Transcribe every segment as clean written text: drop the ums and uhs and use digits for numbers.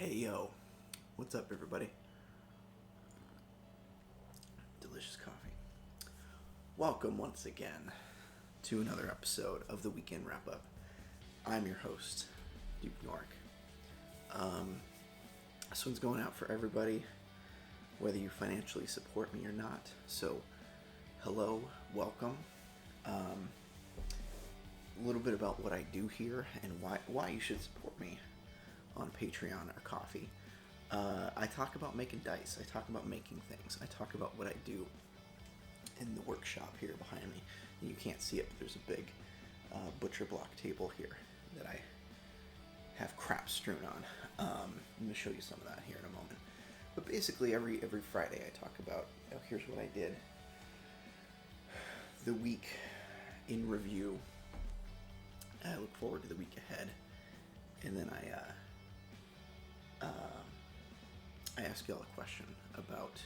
Hey yo, what's up everybody? Delicious coffee. Welcome once again to another episode of the Weekend Wrap-Up. I'm your host, Duke York. This one's going out for everybody, whether you financially support me or not. So, hello, welcome. A little bit about what I do here and why you should support me on Patreon or Coffee. I talk about making dice. I talk about making things. I talk about what I do in the workshop here behind me. You can't see it, but there's a big butcher block table here that I have crap strewn on. I'm going to show you some of that here in a moment. But basically, every Friday I talk about, here's what I did. The week in review. I look forward to the week ahead. And then I ask y'all a question about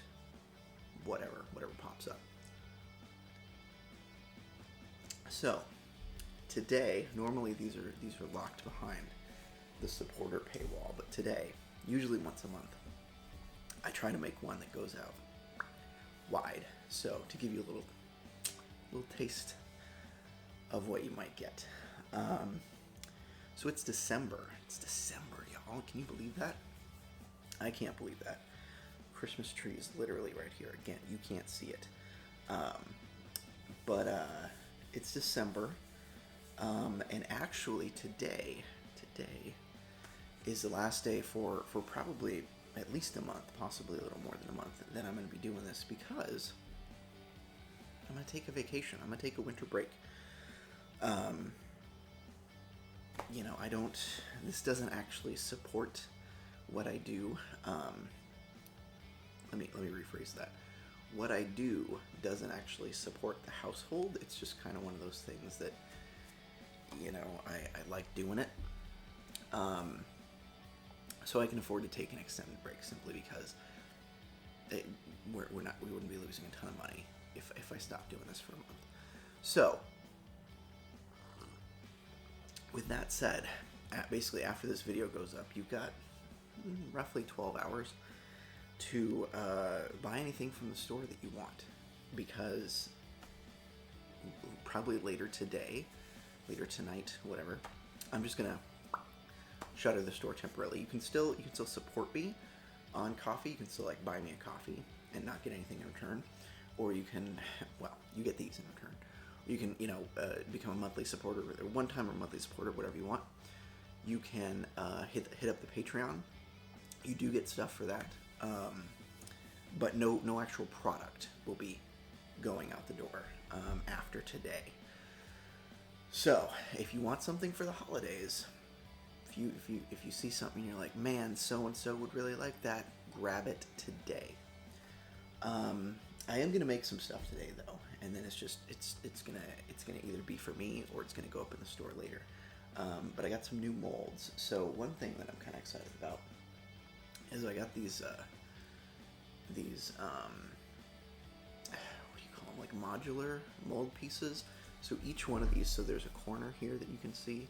whatever pops up. So today, normally these are locked behind the supporter paywall, but today, usually once a month, I try to make one that goes out wide. So to give you a little taste of what you might get. So it's December. It's December, y'all. Can you believe that? I can't believe that. Christmas tree is literally right here. Again, you can't see it. But it's December. And actually today is the last day for probably at least a month, possibly a little more than a month, that I'm going to be doing this because I'm going to take a vacation. I'm going to take a winter break. This doesn't actually support what I do. Let me rephrase that. What I do doesn't actually support the household. It's just kind of one of those things that, I like doing it. So I can afford to take an extended break simply because we wouldn't be losing a ton of money if I stopped doing this for a month. So, with that said, basically after this video goes up, you've got roughly 12 hours to buy anything from the store that you want, because probably later tonight, whatever, I'm just gonna shutter the store temporarily. You can still support me on Coffee. You can still buy me a coffee and not get anything in return, or you can, you get these in return. You can, become a monthly supporter, or one-time or monthly supporter, whatever you want. You can hit up the Patreon. You do get stuff for that, but no actual product will be going out the door after today. So, if you want something for the holidays, if you see something and you're like, man, so and so would really like that, grab it today. I am gonna make some stuff today though, and then it's gonna either be for me or it's gonna go up in the store later. But I got some new molds. So one thing that I'm kind of excited about is I got these what do you call them, modular mold pieces. So each one of these, so there's a corner here that you can see,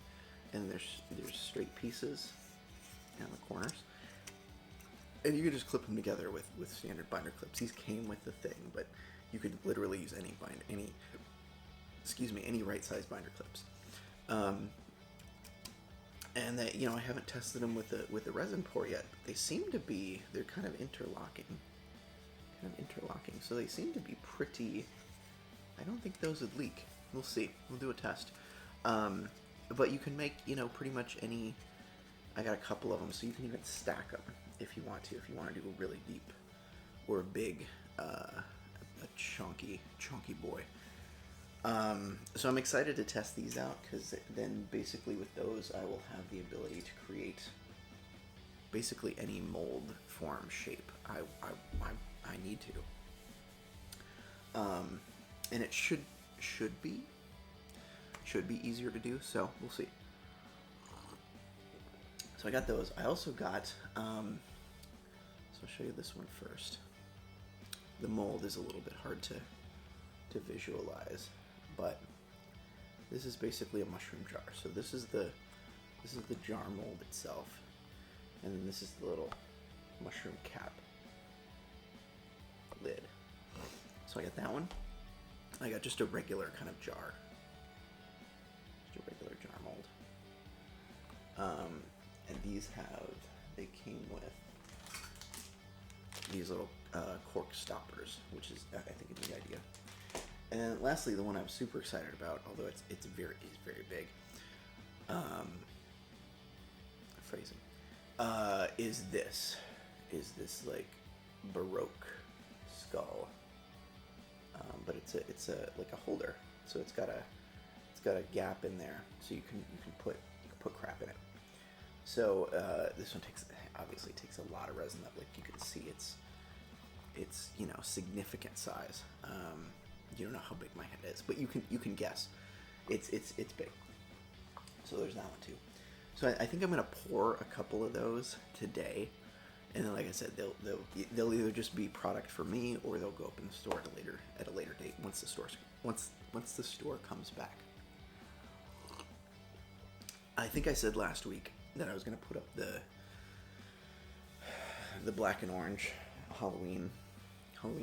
and there's straight pieces on the corners. And you could just clip them together with standard binder clips. These came with the thing, but you could literally use any right-sized binder clips. And that, I haven't tested them with the resin pour yet, but they seem to be, they're kind of interlocking. So they seem to be pretty, I don't think those would leak. We'll see. We'll do a test. But you can make, pretty much any, I got a couple of them, so you can even stack them if you want to do a really deep or a big, a chunky boy. So I'm excited to test these out, because then basically with those I will have the ability to create basically any mold, form, shape I need to. And it should be easier to do, so we'll see. So I got those. I also got, so I'll show you this one first. The mold is a little bit hard to visualize, but this is basically a mushroom jar. So this is the jar mold itself, And then this is the little mushroom cap lid. So I got that one. I got just a regular kind of jar. Just a regular jar mold. And they came with these little cork stoppers, which is, I think, a neat idea. And then lastly, the one I'm super excited about, although it's very big, phrasing, is this like Baroque skull, but it's a like a holder, so it's got a gap in there, so you can put crap in it. So this one obviously takes a lot of resin. That, like, you can see it's significant size. You don't know how big my head is, but you can guess. It's big. So there's that one too. So I think I'm gonna pour a couple of those today, and then, like I said, they'll either just be product for me, or they'll go up in the store at a later date once the store comes back. I think I said last week that I was gonna put up the black and orange Halloween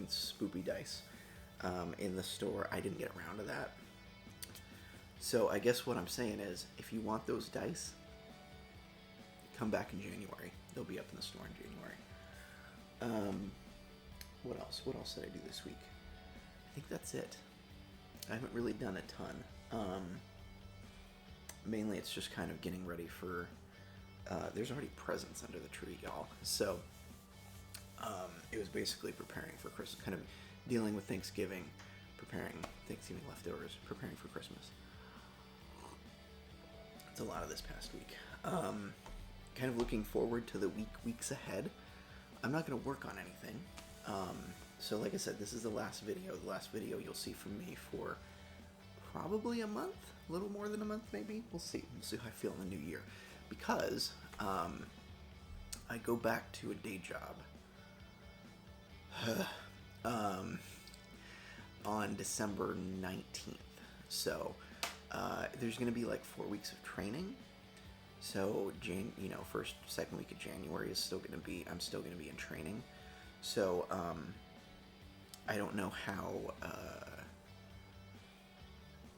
spoopy dice in the store. I didn't get around to that. So I guess what I'm saying is, if you want those dice, come back in January. They'll be up in the store in January. What else? What else did I do this week? I think that's it. I haven't really done a ton. Mainly it's just kind of getting ready for... there's already presents under the tree, y'all. So it was basically preparing for Christmas, kind of dealing with Thanksgiving, preparing Thanksgiving leftovers, preparing for Christmas. It's a lot of this past week. Kind of looking forward to the weeks ahead. I'm not going to work on anything. So like I said, this is the last video you'll see from me for probably a month, a little more than a month maybe. We'll see how I feel in the new year, because I go back to a day job on December 19th. So there's going to be like 4 weeks of training. So first, second week of January I'm still going to be in training. So I don't know how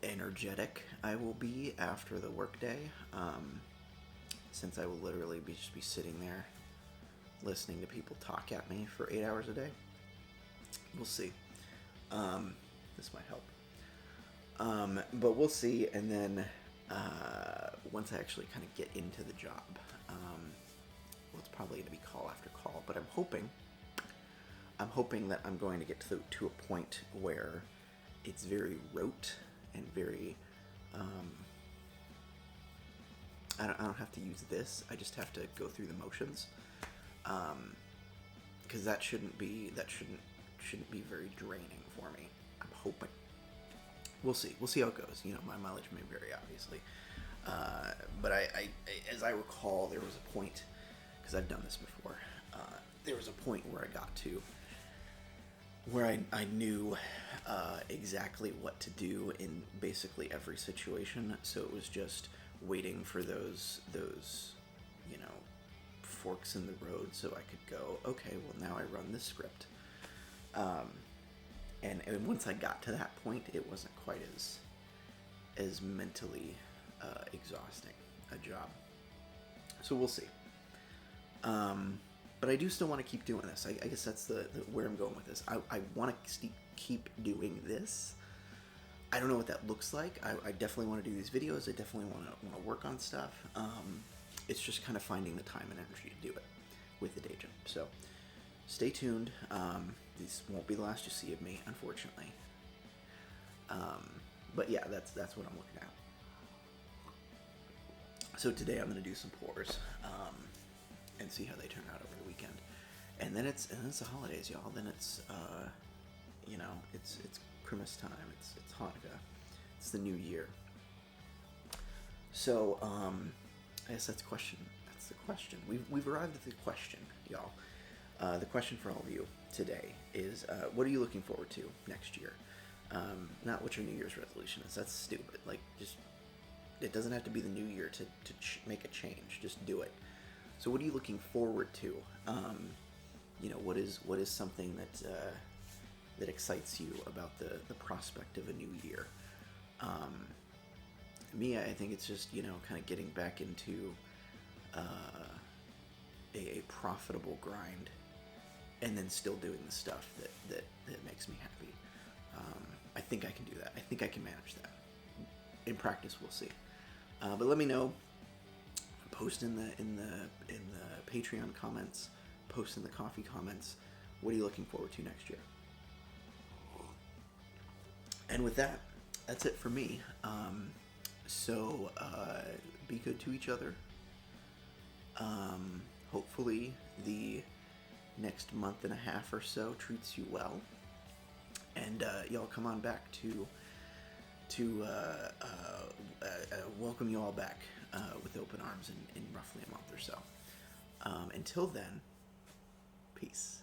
energetic I will be after the workday, since I will literally just be sitting there listening to people talk at me for 8 hours a day. We'll see. This might help. But we'll see. And then once I actually kind of get into the job, well, it's probably going to be call after call, but I'm hoping that I'm going to get to a point where it's very rote and very, I don't have to use this. I just have to go through the motions, because that shouldn't be very draining for me. I'm hoping. We'll see how it goes. My mileage may vary, obviously, but I as I recall, there was a point, because I've done this before, there was a point where I got to where I knew exactly what to do in basically every situation. So it was just waiting for those forks in the road, so I could go, okay, well, now I run this script. And once I got to that point, it wasn't quite as mentally exhausting a job. So we'll see. But I do still want to keep doing this. I guess that's the where I'm going with this. I want to keep doing this. I don't know what that looks like. I definitely want to do these videos. I definitely want to work on stuff. It's just kind of finding the time and energy to do it with the day job. So stay tuned. These won't be the last you see of me, unfortunately. But yeah, that's what I'm looking at. So today I'm going to do some pours, and see how they turn out over the weekend. And then it's the holidays, y'all. Then it's it's Christmas time. It's Hanukkah. It's the new year. So I guess that's the question. We've arrived at the question, y'all. The question for all of you today is, what are you looking forward to next year? Not what your New Year's resolution is. That's stupid. Like, just, it doesn't have to be the new year to make a change. Just do it. So what are you looking forward to? What is something that that excites you about the prospect of a new year? Um, Me, I think it's just kind of getting back into a profitable grind, and then still doing the stuff that makes me happy. I think I can do that. I think I can manage that. In practice, we'll see. But let me know. Post in the Patreon comments. Post in the coffee comments. What are you looking forward to next year? And with that, that's it for me. So be good to each other. Hopefully the next month and a half or so treats you well, and y'all come on back to welcome you all back with open arms in roughly a month or so. Until then, peace.